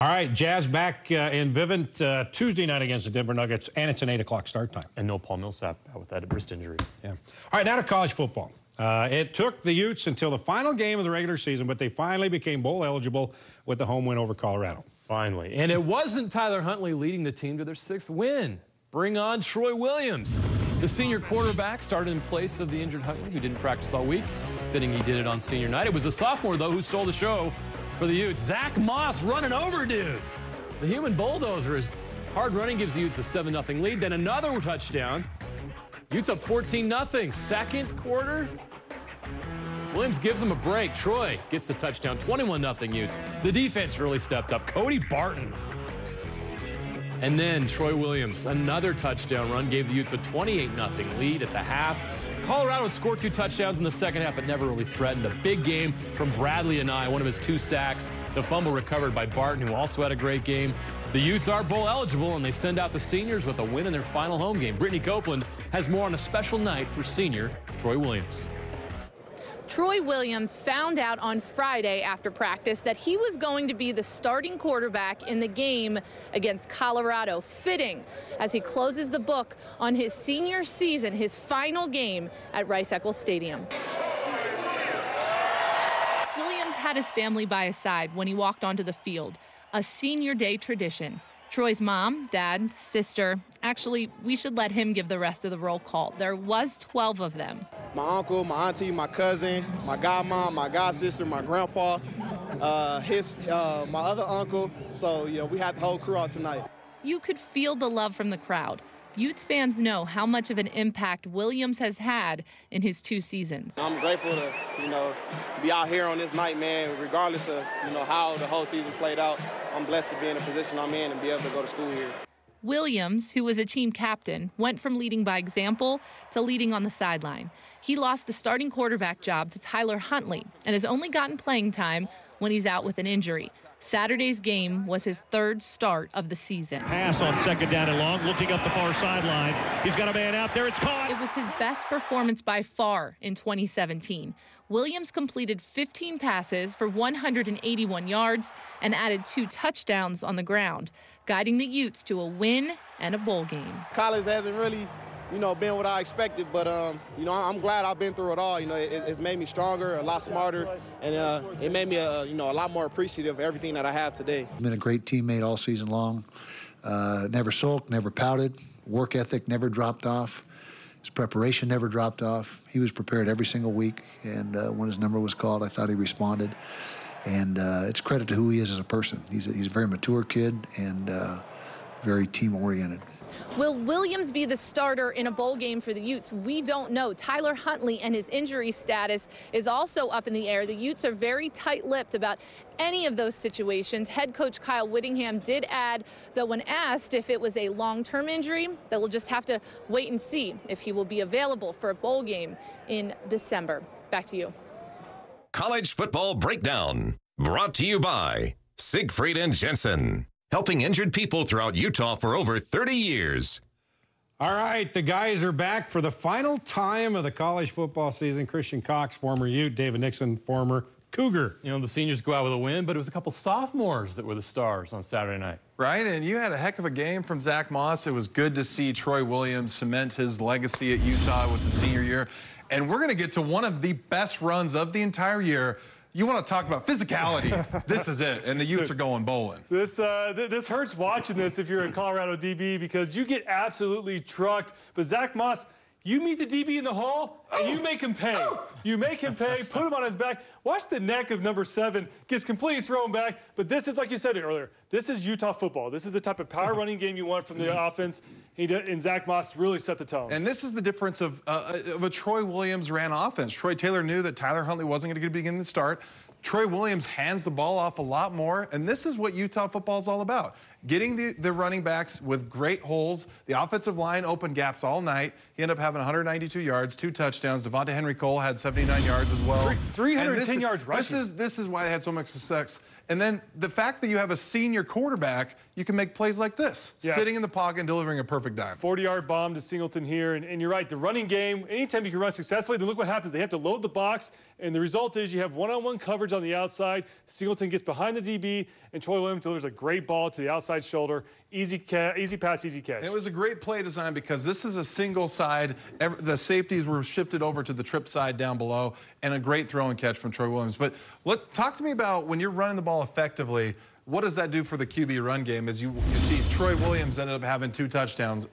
All right, Jazz back in Vivint Tuesday night against the Denver Nuggets, and it's an 8 o'clock start time. And no Paul Millsap with that wrist injury. Yeah. All right, now to college football. It took the Utes until the final game of the regular season, but they finally became bowl eligible with the home win over Colorado. Finally. And it wasn't Tyler Huntley leading the team to their 6th win. Bring on Troy Williams. The senior quarterback started in place of the injured Huntley, who didn't practice all week. Fitting he did it on senior night. It was a sophomore, though, who stole the show for the Utes. Zach Moss running over dudes. The human bulldozer is hard running, gives the Utes a 7-0 lead. Then another touchdown. Utes up 14-0. Second quarter. Williams gives them a break. Troy gets the touchdown. 21-0 Utes. The defense really stepped up. Cody Barton. And then Troy Williams, another touchdown run, gave the Utes a 28-0 lead at the half. Colorado would score 2 touchdowns in the second half, but never really threatened. A big game from Bradley Anae, one of his 2 sacks. The fumble recovered by Barton, who also had a great game. The Utes are bowl eligible, and they send out the seniors with a win in their final home game. Brittany Copeland has more on a special night for senior Troy Williams. Troy Williams found out on Friday after practice that he was going to be the starting quarterback in the game against Colorado. Fitting as he closes the book on his senior season, his final game at Rice-Eccles Stadium. Williams had his family by his side when he walked onto the field, a senior day tradition. Troy's mom, dad, sister. Actually, we should let him give the rest of the roll call. There was 12 of them. My uncle, my auntie, my cousin, my godmom, my godsister, my grandpa, my other uncle. So, we had the whole crew out tonight. You could feel the love from the crowd. Utes fans know how much of an impact Williams has had in his 2 seasons. I'm grateful to, be out here on this night, man, regardless of, how the whole season played out. I'm blessed to be in the position I'm in and be able to go to school here. Williams, who was a team captain, went from leading by example to leading on the sideline. He lost the starting quarterback job to Tyler Huntley and has only gotten playing time when he's out with an injury. Saturday's game was his 3rd start of the season. Pass on 2nd down and long, looking up the far sideline. He's got a man out there. It's caught. It was his best performance by far in 2017. Williams completed 15 passes for 181 yards and added 2 touchdowns on the ground, guiding the Utes to a win and a bowl game. College hasn't really, been what I expected, but, I'm glad I've been through it all. It's made me stronger, a lot smarter, and it made me, a lot more appreciative of everything that I have today. Been a great teammate all season long. Never sulked, never pouted. Work ethic never dropped off. His preparation never dropped off. He was prepared every single week, and when his number was called, I thought he responded. And it's credit to who he is as a person. He's a very mature kid and very team-oriented. Will Williams be the starter in a bowl game for the Utes? We don't know. Tyler Huntley and his injury status is also up in the air. The Utes are very tight-lipped about any of those situations. Head coach Kyle Whittingham did add that when asked if it was a long-term injury, that we'll just have to wait and see if he will be available for a bowl game in December. Back to you. College Football Breakdown, brought to you by Siegfried and Jensen, helping injured people throughout Utah for over 30 years. All right, the guys are back for the final time of the college football season. Christian Cox, former Ute, David Nixon, former Cougar. The seniors go out with a win, but it was a couple sophomores that were the stars on Saturday night. Right, and you had a heck of a game from Zach Moss. It was good to see Troy Williams cement his legacy at Utah with the senior year. And we're going to get to one of the best runs of the entire year. You want to talk about physicality, this is it, and the Utes are going bowling. This hurts watching this if you're in Colorado DB because you get absolutely trucked. But Zach Moss, you meet the DB in the hall, and you make him pay. You make him pay, put him on his back. Watch the neck of number 7, gets completely thrown back. But this is, like you said earlier, this is Utah football. This is the type of power running game you want from the offense. And Zach Moss really set the tone. And this is the difference of a Troy Williams ran offense. Troy Taylor knew that Tyler Huntley wasn't going to begin the start. Troy Williams hands the ball off a lot more, and this is what Utah football is all about. Getting the running backs with great holes. The offensive line opened gaps all night. He ended up having 192 yards, 2 touchdowns. Devonta Henry Cole had 79 yards as well. 310 yards rushing. This is why they had so much success. And then the fact that you have a senior quarterback, you can make plays like this, sitting in the pocket and delivering a perfect dime. 40-yard bomb to Singleton here. And you're right, the running game, anytime you can run successfully, then look what happens. They have to load the box, and the result is you have one-on-one coverage on the outside. Singleton gets behind the DB, and Troy Williams delivers a great ball to the outside shoulder. Easy pass, easy catch. It was a great play design because this is a single side. The safeties were shifted over to the trip side down below, and a great throw and catch from Troy Williams. But talk to me about when you're running the ball effectively, what does that do for the QB run game? As you see, Troy Williams ended up having 2 touchdowns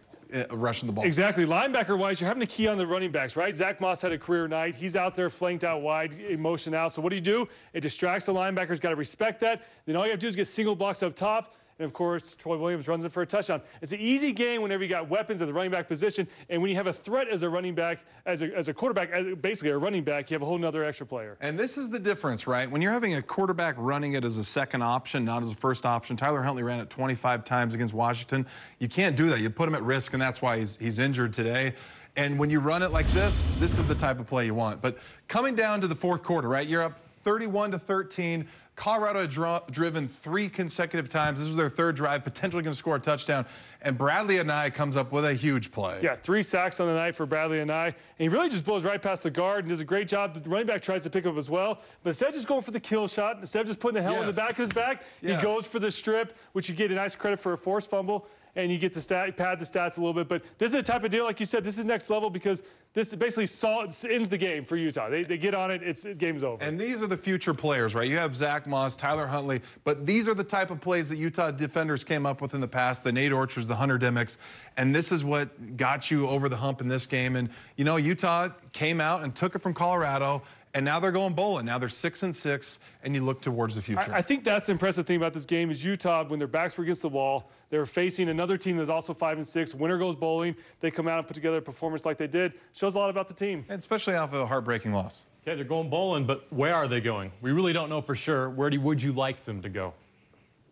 rushing the ball. Exactly. Linebacker-wise, you're having to key on the running backs, right? Zach Moss had a career night. He's out there flanked out wide, motion out. So what do? It distracts the linebackers. Got to respect that. Then all you have to do is get single blocks up top. And, of course, Troy Williams runs it for a touchdown. It's an easy game whenever you got weapons at the running back position. And when you have a threat as a running back, as a quarterback, basically a running back, you have a whole nother extra player. And this is the difference, right? When you're having a quarterback running it as a second option, not as a first option. Tyler Huntley ran it 25 times against Washington. You can't do that. You put him at risk, and that's why he's injured today. And when you run it like this is the type of play you want. But coming down to the fourth quarter, right? You're up 31-13. Colorado had driven 3 consecutive times. This was their 3rd drive, potentially going to score a touchdown. And Bradlee Anae comes up with a huge play. Yeah, 3 sacks on the night for Bradlee Anae. And he really just blows right past the guard and does a great job. The running back tries to pick up as well. But instead of just going for the kill shot, instead of just putting the helmet in the back of his back, he goes for the strip, which you get a nice credit for a forced fumble. And you get pad the stats a little bit. But this is a type of deal, like you said, this is next level because this basically ends the game for Utah. They get on it, game's over. And these are the future players, right? You have Zach Moss, Tyler Huntley, but these are the type of plays that Utah defenders came up with in the past, the Nate Orchards, the Hunter Dimmicks, and this is what got you over the hump in this game. And, you know, Utah came out and took it from Colorado, and now they're going bowling. Now they're 6-6, and you look towards the future. I think that's the impressive thing about this game is Utah, when their backs were against the wall, they were facing another team that's also 5-6. Winner goes bowling. They come out and put together a performance like they did. Shows a lot about the team. And especially off of a heartbreaking loss. Okay, they're going bowling, but where are they going? We really don't know for sure. Where would you like them to go?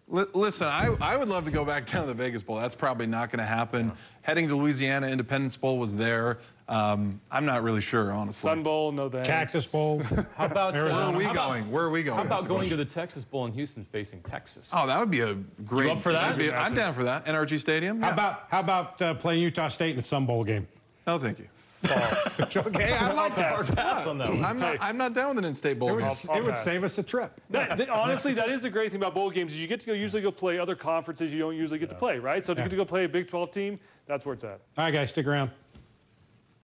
Listen, I would love to go back down to the Vegas Bowl. That's probably not going to happen. Yeah. Heading to Louisiana, Independence Bowl was there. I'm not really sure, honestly. Sun Bowl, no thanks. Cactus Bowl. How about where are we going? Where are we going? How about going to the Texas Bowl in Houston facing Texas? Oh, that would be a great. You up for that? I'm down for that. NRG Stadium. Yeah. How about playing Utah State in the Sun Bowl game? No, thank you. False. Okay, I like that. Pass on that one. I'm not down with an in-state bowl game. It would save us a trip. Honestly, that is the great thing about bowl games is you get to usually go play other conferences you don't usually get to play, right? So if you get to go play a Big 12 team, that's where it's at. All right, guys, stick around.